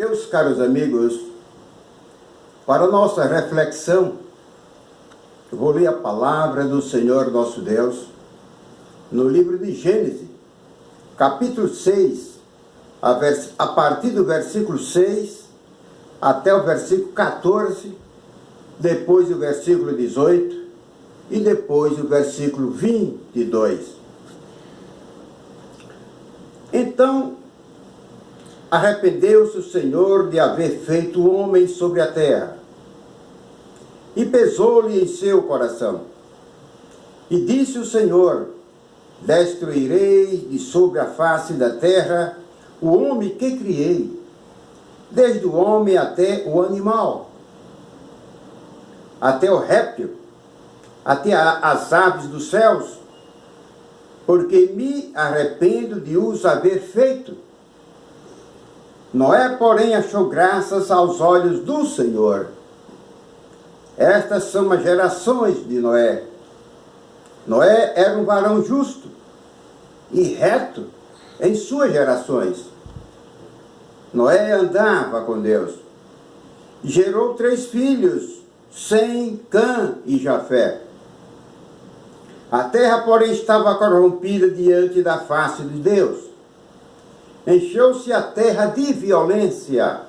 Meus caros amigos, para nossa reflexão, eu vou ler a palavra do Senhor nosso Deus no livro de Gênesis, capítulo 6, a partir do versículo 6 até o versículo 14, depois o versículo 18 e depois o versículo 22. Então, arrependeu-se o Senhor de haver feito o homem sobre a terra, e pesou-lhe em seu coração. E disse o Senhor: destruirei de sobre a face da terra o homem que criei, desde o homem até o animal, até o réptil, até as aves dos céus, porque me arrependo de os haver feito. Noé, porém, achou graças aos olhos do Senhor. Estas são as gerações de Noé. Noé era um varão justo e reto em suas gerações. Noé andava com Deus. Gerou 3 filhos, Sem, Cã e Jafé. A terra, porém, estava corrompida diante da face de Deus. Encheu-se a terra de violência.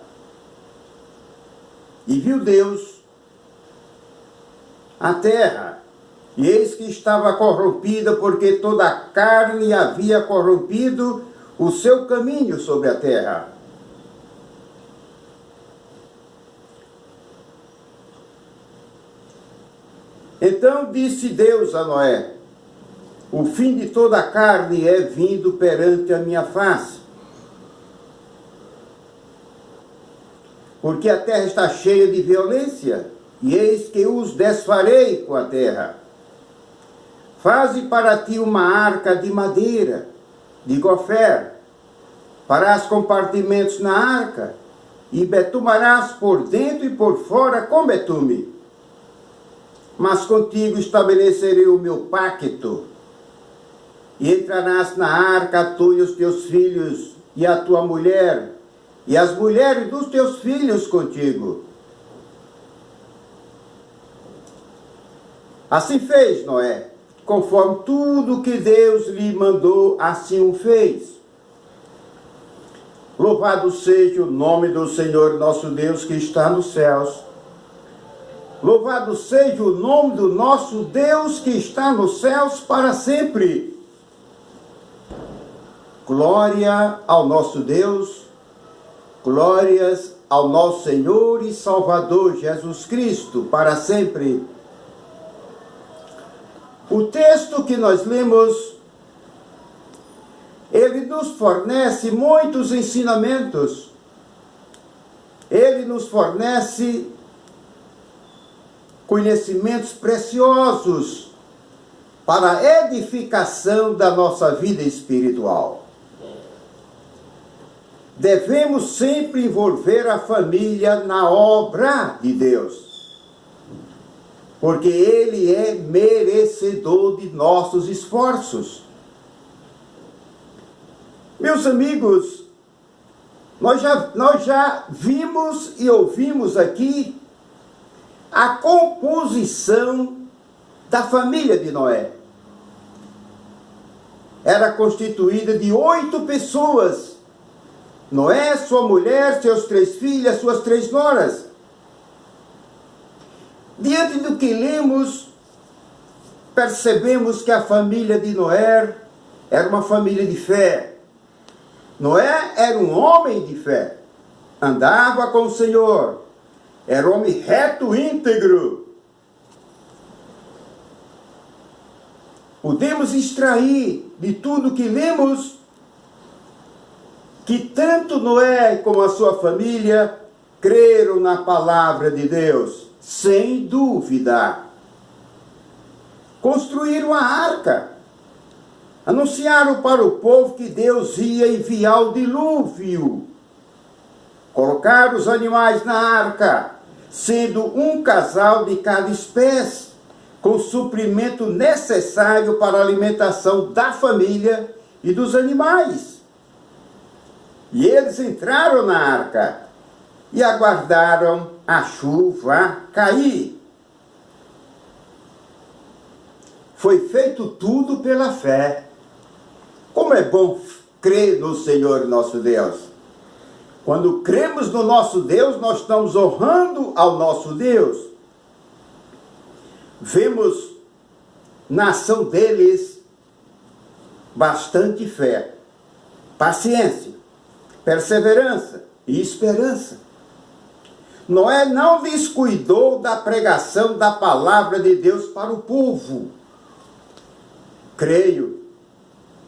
E viu Deus a terra, e eis que estava corrompida, porque toda a carne havia corrompido o seu caminho sobre a terra. Então disse Deus a Noé: o fim de toda a carne é vindo perante a minha face, porque a terra está cheia de violência, e eis que os desfarei com a terra. Faze para ti uma arca de madeira, de gofer, farás compartimentos na arca, e betumarás por dentro e por fora com betume. Mas contigo estabelecerei o meu pacto, e entrarás na arca tu e os teus filhos, e a tua mulher, e as mulheres dos teus filhos contigo. Assim fez Noé, conforme tudo que Deus lhe mandou, assim o fez. Louvado seja o nome do Senhor nosso Deus que está nos céus. Louvado seja o nome do nosso Deus que está nos céus para sempre. Glória ao nosso Deus, glórias ao nosso Senhor e Salvador Jesus Cristo, para sempre. O texto que nós lemos, ele nos fornece muitos ensinamentos. Ele nos fornece conhecimentos preciosos para a edificação da nossa vida espiritual. Devemos sempre envolver a família na obra de Deus, porque Ele é merecedor de nossos esforços. Meus amigos, nós já vimos e ouvimos aqui a composição da família de Noé. Era constituída de 8 pessoas. Noé, sua mulher, seus 3 filhos, suas 3 noras. Diante do que lemos, percebemos que a família de Noé era uma família de fé. Noé era um homem de fé. Andava com o Senhor. Era um homem reto, íntegro. Podemos extrair de tudo que lemos que tanto Noé como a sua família creram na palavra de Deus, sem dúvida. Construíram a arca. Anunciaram para o povo que Deus ia enviar o dilúvio. Colocaram os animais na arca, sendo um casal de cada espécie, com o suprimento necessário para a alimentação da família e dos animais. E eles entraram na arca, e aguardaram a chuva cair. Foi feito tudo pela fé. Como é bom crer no Senhor nosso Deus. Quando cremos no nosso Deus, nós estamos honrando ao nosso Deus. Vemos na ação deles bastante fé, paciência, perseverança e esperança. Noé não descuidou da pregação da palavra de Deus para o povo. Creio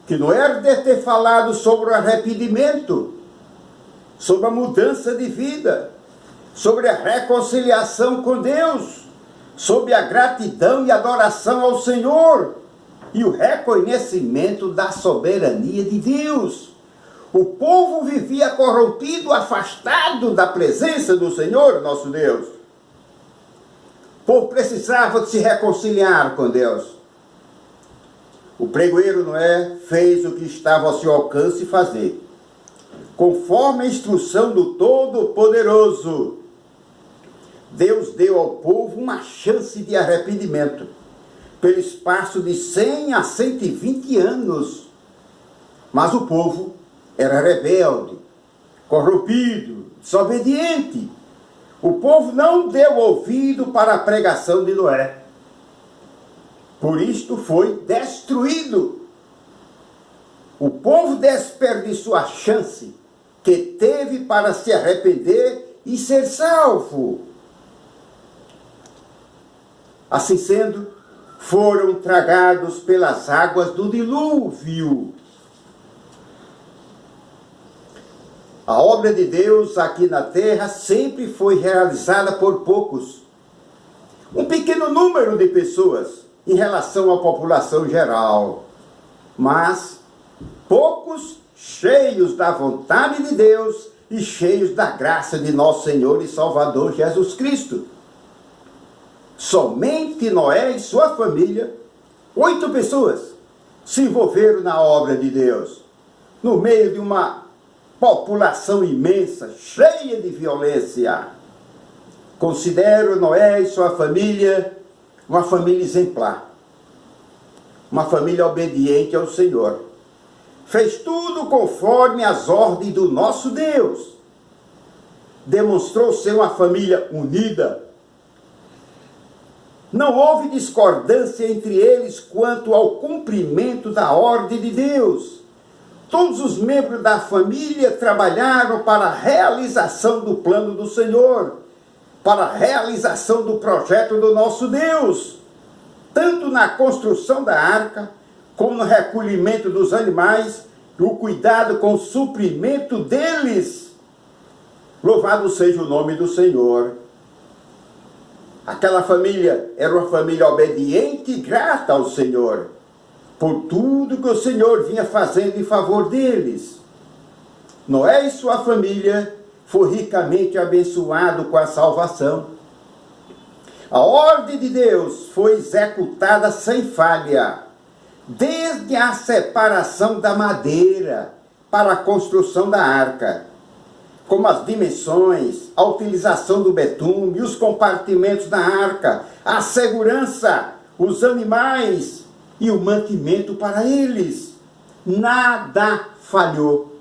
que Noé deve ter falado sobre o arrependimento, sobre a mudança de vida, sobre a reconciliação com Deus, sobre a gratidão e adoração ao Senhor e o reconhecimento da soberania de Deus. O povo vivia corrompido, afastado da presença do Senhor, nosso Deus. O povo precisava de se reconciliar com Deus. O pregoeiro Noé fez o que estava ao seu alcance fazer, conforme a instrução do Todo-Poderoso. Deus deu ao povo uma chance de arrependimento, pelo espaço de 100 a 120 anos. Mas o povo era rebelde, corrompido, desobediente. O povo não deu ouvido para a pregação de Noé. Por isto foi destruído. O povo desperdiçou a chance que teve para se arrepender e ser salvo. Assim sendo, foram tragados pelas águas do dilúvio. A obra de Deus aqui na terra sempre foi realizada por poucos. Um pequeno número de pessoas em relação à população geral. Mas poucos cheios da vontade de Deus e cheios da graça de nosso Senhor e Salvador Jesus Cristo. Somente Noé e sua família, 8 pessoas, se envolveram na obra de Deus, no meio de uma população imensa, cheia de violência. Considero Noé e sua família uma família exemplar, uma família obediente ao Senhor. Fez tudo conforme as ordens do nosso Deus. Demonstrou ser uma família unida. Não houve discordância entre eles quanto ao cumprimento da ordem de Deus. Todos os membros da família trabalharam para a realização do plano do Senhor, para a realização do projeto do nosso Deus, tanto na construção da arca, como no recolhimento dos animais, e o cuidado com o suprimento deles. Louvado seja o nome do Senhor. Aquela família era uma família obediente e grata ao Senhor, por tudo que o Senhor vinha fazendo em favor deles. Noé e sua família foi ricamente abençoado com a salvação. A ordem de Deus foi executada sem falha, desde a separação da madeira para a construção da arca, como as dimensões, a utilização do betume, os compartimentos da arca, a segurança, os animais e o mantimento para eles. Nada falhou.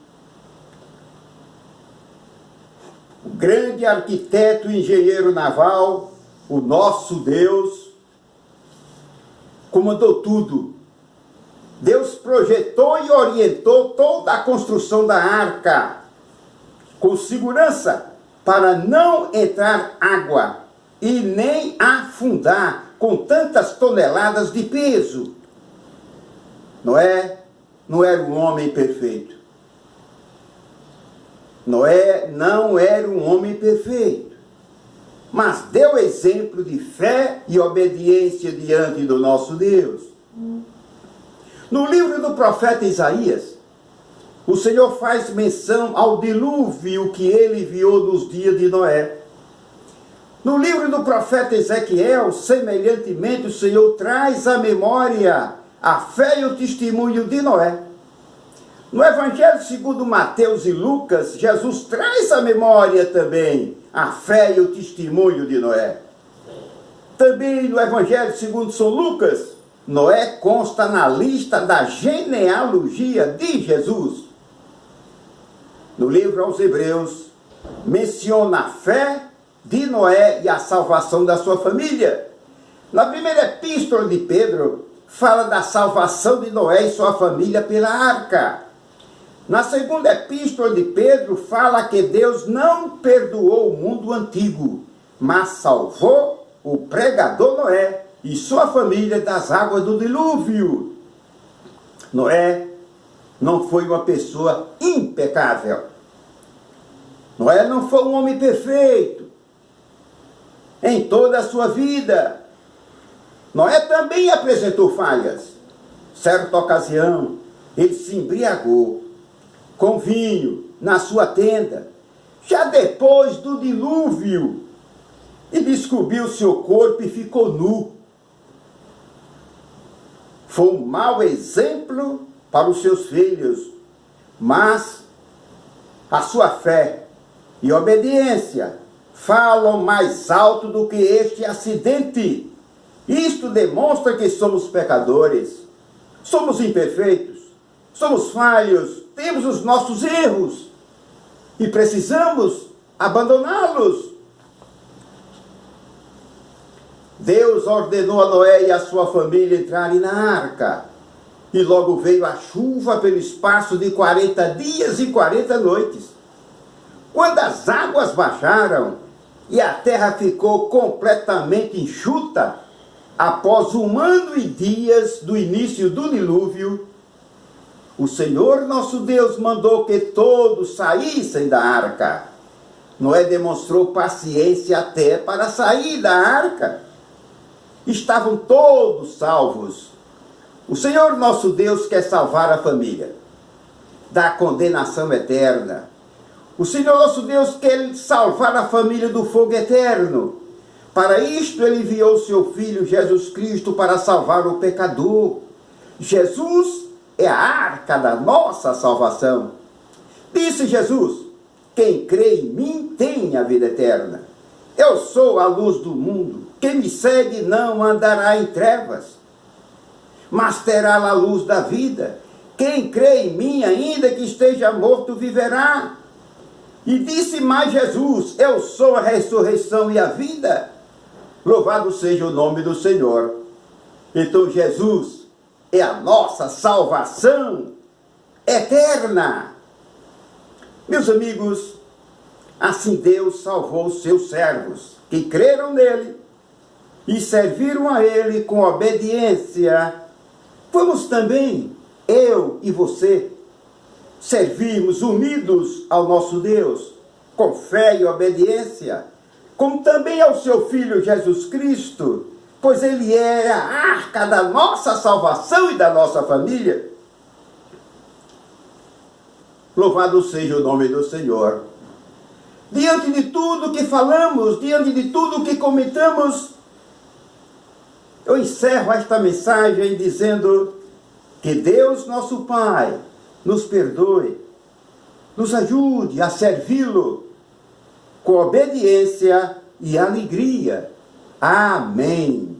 O grande arquiteto e engenheiro naval, o nosso Deus, comandou tudo. Deus projetou e orientou toda a construção da arca, com segurança, para não entrar água e nem afundar com tantas toneladas de peso. Noé não era um homem perfeito. Noé não era um homem perfeito, mas deu exemplo de fé e obediência diante do nosso Deus. No livro do profeta Isaías, o Senhor faz menção ao dilúvio que ele enviou nos dias de Noé. No livro do profeta Ezequiel, semelhantemente, o Senhor traz à memória a fé e o testemunho de Noé. No Evangelho segundo Mateus e Lucas, Jesus traz à memória também a fé e o testemunho de Noé. Também no Evangelho segundo São Lucas, Noé consta na lista da genealogia de Jesus. No livro aos Hebreus, menciona a fé de Noé e a salvação da sua família. Na primeira epístola de Pedro, fala da salvação de Noé e sua família pela arca. Na segunda epístola de Pedro, fala que Deus não perdoou o mundo antigo, mas salvou o pregador Noé e sua família das águas do dilúvio. Noé não foi uma pessoa impecável. Noé não foi um homem perfeito em toda a sua vida. Noé também apresentou falhas. Certa ocasião, ele se embriagou com vinho na sua tenda, já depois do dilúvio, e descobriu seu corpo e ficou nu. Foi um mau exemplo para os seus filhos, mas a sua fé e obediência falam mais alto do que este acidente. Isto demonstra que somos pecadores, somos imperfeitos, somos falhos, temos os nossos erros e precisamos abandoná-los. Deus ordenou a Noé e a sua família entrarem na arca, e logo veio a chuva pelo espaço de 40 dias e 40 noites. Quando as águas baixaram e a terra ficou completamente enxuta, após 1 ano e dias do início do dilúvio, o Senhor nosso Deus mandou que todos saíssem da arca. Noé demonstrou paciência até para sair da arca. Estavam todos salvos. O Senhor nosso Deus quer salvar a família da condenação eterna. O Senhor nosso Deus quer salvar a família do fogo eterno. Para isto ele enviou seu Filho Jesus Cristo para salvar o pecador. Jesus é a arca da nossa salvação. Disse Jesus: quem crê em mim tem a vida eterna. Eu sou a luz do mundo. Quem me segue não andará em trevas, mas terá a luz da vida. Quem crê em mim, ainda que esteja morto, viverá. E disse mais Jesus: eu sou a ressurreição e a vida. Louvado seja o nome do Senhor. Então Jesus é a nossa salvação eterna. Meus amigos, assim Deus salvou os seus servos, que creram nele e serviram a ele com obediência. Vamos também, eu e você, servirmos unidos ao nosso Deus, com fé e obediência, como também ao seu Filho Jesus Cristo, pois ele é a arca da nossa salvação e da nossa família. Louvado seja o nome do Senhor. Diante de tudo que falamos, diante de tudo que comentamos, eu encerro esta mensagem dizendo que Deus, nosso Pai, nos perdoe, nos ajude a servi-lo com obediência e alegria. Amém.